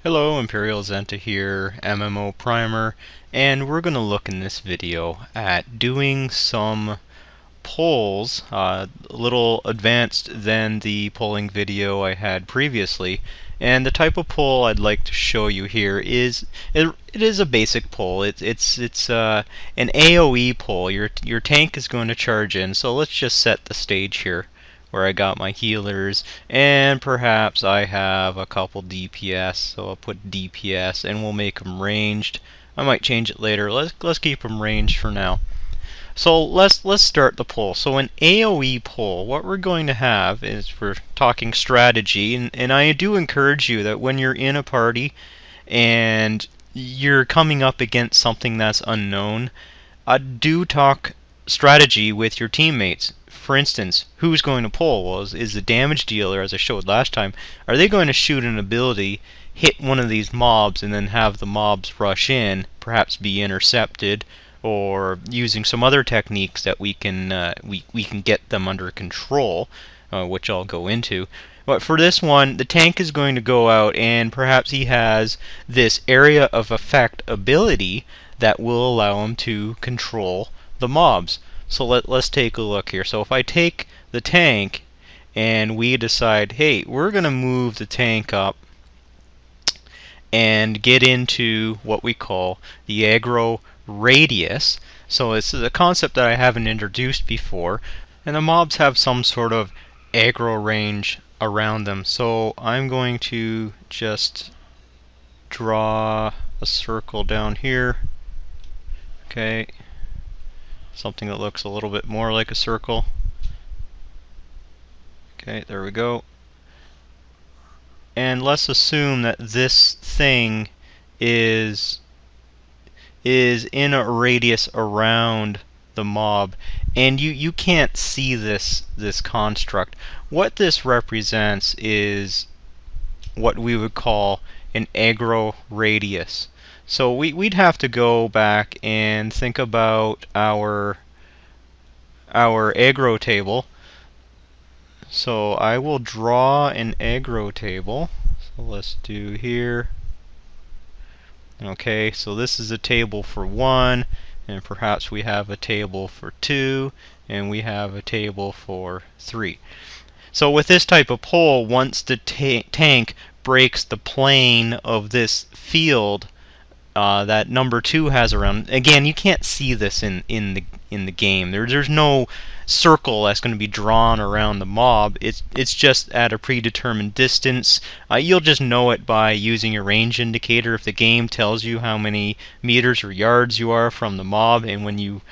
Hello, Imperial Zenta here, MMO Primer, and we're going to look in this video at doing some polls, a little advanced than the polling video I had previously. And the type of poll I'd like to show you here is it is a basic poll. It's an AOE poll. Your tank is going to charge in. So let's just set the stage here, where I got my healers, and perhaps I have a couple DPS. So I'll put DPS, and we'll make them ranged. I might change it later. Let's keep them ranged for now. So let's start the poll. So an AOE poll, what we're going to have is we're talking strategy, and I do encourage you that when you're in a party and you're coming up against something that's unknown, do talk strategy with your teammates. For instance, who's going to pull? Well, is the damage dealer, as I showed last time, are they going to shoot an ability, hit one of these mobs, and then have the mobs rush in, perhaps be intercepted, or using some other techniques that we can get them under control, which I'll go into. But for this one, the tank is going to go out, and perhaps he has this area of effect ability that will allow him to control the mobs. So let's take a look here. So if I take the tank and we decide, hey, we're going to move the tank up and get into what we call the aggro radius. So this is a concept that I haven't introduced before, and the mobs have some sort of aggro range around them. So I'm going to just draw a circle down here. Okay, something that looks a little bit more like a circle. Okay, there we go. And let's assume that this thing is in a radius around the mob, and you can't see this construct. What this represents is what we would call an aggro radius. So we'd have to go back and think about our aggro table. So I will draw an aggro table. So let's do here. Okay, so this is a table for 1, and perhaps we have a table for 2, and we have a table for 3. So with this type of poll, once the tank breaks the plane of this field that number 2 has around, again, you can't see this in the game. There's no circle that's going to be drawn around the mob. It's just at a predetermined distance. You'll just know it by using a range indicator. If the game tells you how many meters or yards you are from the mob, and when you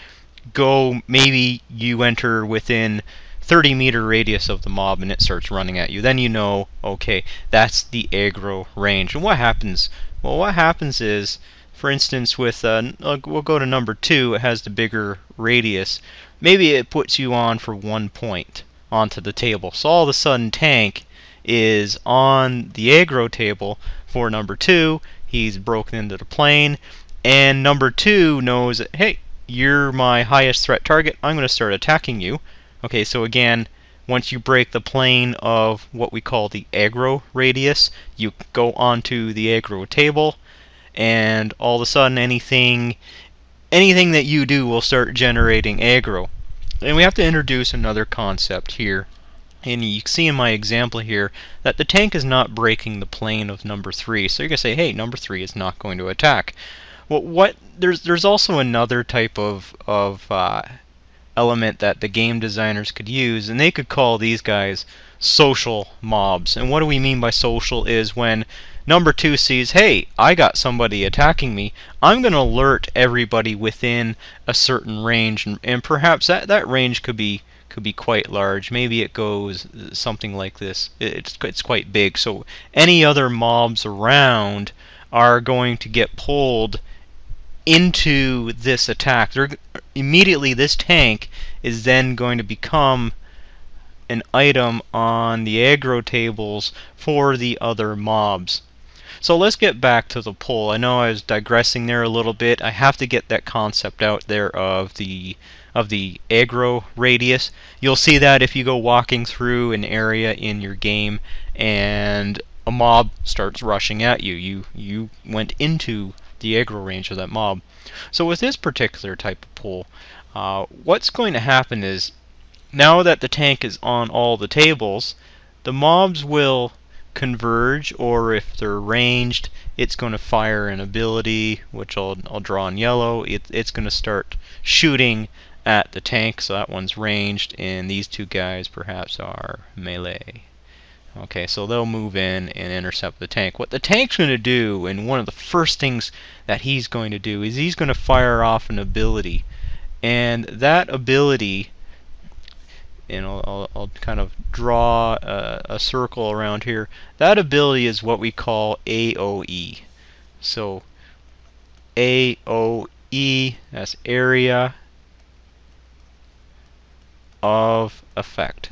go, maybe you enter within 30-meter radius of the mob and it starts running at you, then you know, okay, that's the aggro range. And what happens? Well, what happens is, for instance, with we'll go to number 2. It has the bigger radius. Maybe it puts you on for 1 point onto the table. So all of a sudden, tank is on the aggro table for number 2. He's broken into the plane, and number 2 knows that, hey, you're my highest threat target. I'm going to start attacking you. Okay, so again, once you break the plane of what we call the aggro radius, you go onto the aggro table, and all of a sudden anything that you do will start generating aggro. And we have to introduce another concept here. And you can see in my example here that the tank is not breaking the plane of number 3. So you're going to say, hey, number 3 is not going to attack. Well, there's also another type of element that the game designers could use, and they could call these guys social mobs. And what do we mean by social is when number 2 sees, hey, I got somebody attacking me, I'm going to alert everybody within a certain range, and perhaps that range could be quite large. Maybe it goes something like this. It's quite big. So any other mobs around are going to get pulled into this attack. Immediately this tank is then going to become an item on the aggro tables for the other mobs. So let's get back to the poll. I know I was digressing there a little bit. I have to get that concept out there of the aggro radius. You'll see that if you go walking through an area in your game, and a mob starts rushing at you. You went into the aggro range of that mob. So with this particular type of pull, what's going to happen is, now that the tank is on all the tables, the mobs will converge, or if they're ranged, it's going to fire an ability, which I'll draw in yellow. It's going to start shooting at the tank, so that one's ranged, and these two guys perhaps are melee. Okay, so they'll move in and intercept the tank. What the tank's going to do, and one of the first things that he's going to do, is he's going to fire off an ability. And that ability, and I'll kind of draw a circle around here. That ability is what we call AOE. So AOE, that's area of effect.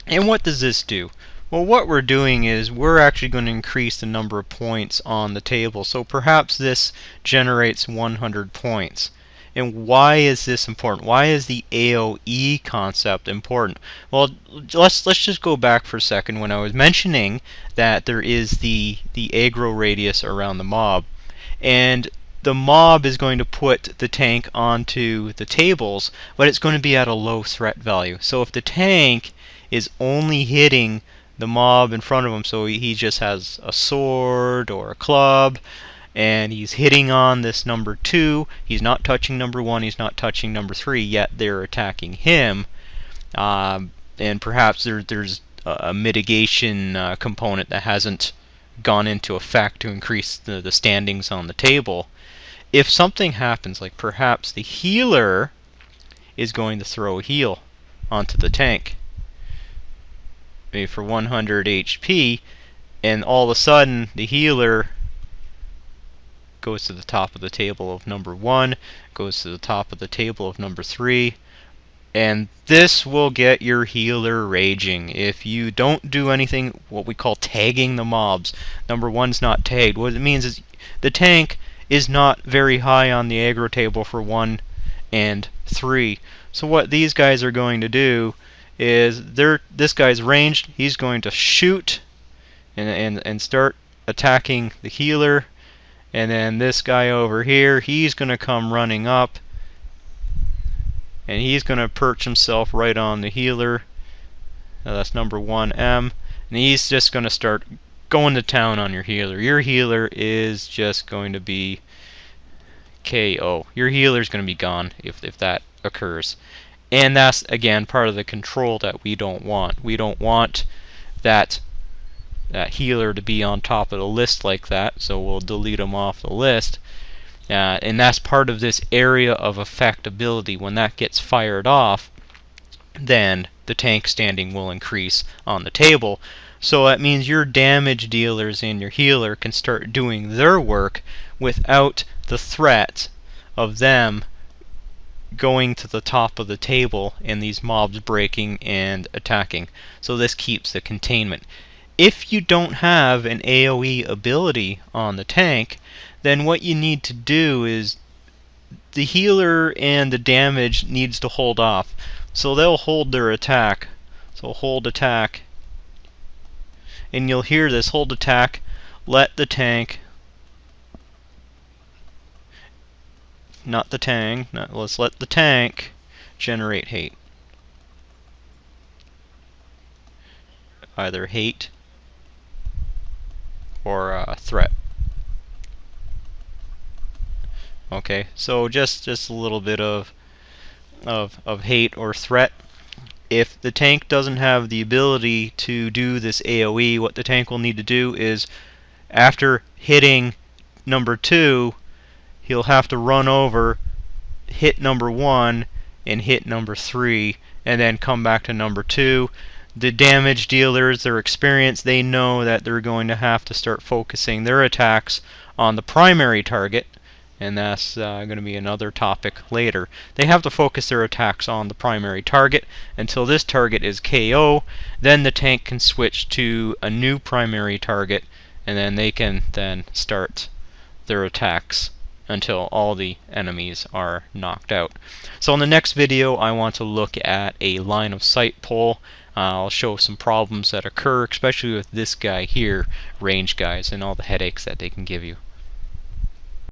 And what does this do? Well, what we're doing is we're actually going to increase the number of points on the table. So perhaps this generates 100 points. And why is this important? Why is the AOE concept important? Well, let's just go back for a second when I was mentioning that there is the aggro radius around the mob. And the mob is going to put the tank onto the tables, but it's going to be at a low threat value. So if the tank is only hitting the mob in front of him, so he just has a sword or a club, and he's hitting on this number 2, he's not touching number 1, he's not touching number 3, yet they're attacking him, and perhaps there's a mitigation component that hasn't gone into effect to increase the standings on the table. If something happens, like perhaps the healer is going to throw a heal onto the tank, maybe for 100 HP, and all of a sudden the healer goes to the top of the table of number 1, goes to the top of the table of number 3, and this will get your healer raging. If you don't do anything, what we call tagging the mobs, number 1's not tagged. What it means is the tank is not very high on the aggro table for 1 and 3. So what these guys are going to do is, this guy's ranged, he's going to shoot and start attacking the healer. And then this guy over here, he's going to come running up, and he's going to perch himself right on the healer. Now that's number 1M. And he's just going to start going to town on your healer. Your healer is just going to be KO. Your healer's going to be gone if that occurs. And that's, again, part of the control that we don't want. We don't want that healer to be on top of the list like that, so we'll delete him off the list. And that's part of this area of effect ability. When that gets fired off, then the tank standing will increase on the table. So that means your damage dealers and your healer can start doing their work without the threat of them going to the top of the table and these mobs breaking and attacking. So this keeps the containment. If you don't have an AoE ability on the tank, then what you need to do is the healer and the damage needs to hold off. So they'll hold their attack. So hold attack. And you'll hear this, hold attack, let the tank, let's let the tank generate hate. Either hate or threat. Okay, so just a little bit of hate or threat. If the tank doesn't have the ability to do this AoE, what the tank will need to do is, after hitting number 2, he'll have to run over, hit number 1, and hit number 3, and then come back to number 2. The damage dealers, their experience, they know that they're going to have to start focusing their attacks on the primary target, and that's going to be another topic later. They have to focus their attacks on the primary target until this target is KO. Then the tank can switch to a new primary target, and then they can then start their attacks until all the enemies are knocked out. So in the next video, I want to look at a line of sight pull. I'll show some problems that occur, especially with this guy here, range guys, and all the headaches that they can give you.